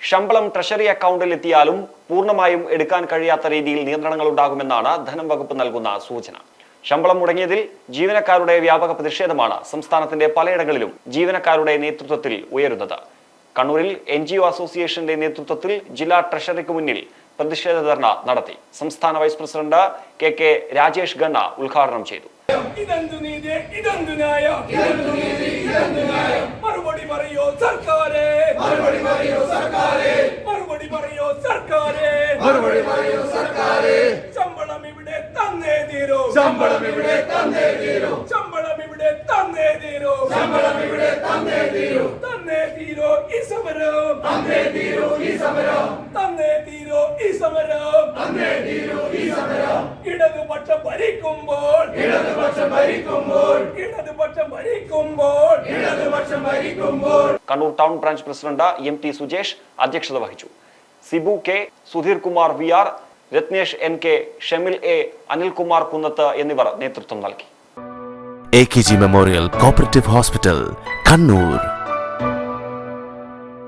ശമ്പളം ട്രഷറി അക്കൗണ്ടിൽ എത്തിയാലും പൂർണ്ണമായും എടുക്കാൻ കഴിയാത്ത രീതിയിൽ നിയന്ത്രണങ്ങൾ ഉണ്ടാകുമെന്നാണ് ധനം വകുപ്പ് നൽകുന്ന സൂചന. ശമ്പളം മുടങ്ങിയതിൽ ജീവനക്കാരുടെ വ്യാപക പ്രതിഷേധമാണ് സംസ്ഥാനത്തിന്റെ പലയിടങ്ങളിലും ജീവനക്കാരുടെ നേതൃത്വത്തിൽ ഉയരുന്നത്. കണ്ണൂരിൽ NGO അസോസിയേഷന്റെ നേതൃത്വത്തിൽ ജില്ലാ ട്രഷറിക്ക് മുന്നിൽ പ്രതിഷേധ ധർണ നടത്തി. സംസ്ഥാന vice president KK Rajesh Khanna ഉദ്ഘാടനം ചെയ്തു. Kannur town branch president MT Sujesh അധ്യക്ഷത വഹിച്ചു. Sibu K, Sudheer Kumar VR, Ratnesh NK, Shemil A, Anilkumar കുന്നത്ത് എന്നിവർ നേതൃത്വം നൽകി. AKG memorial cooperative hospital, Kannur.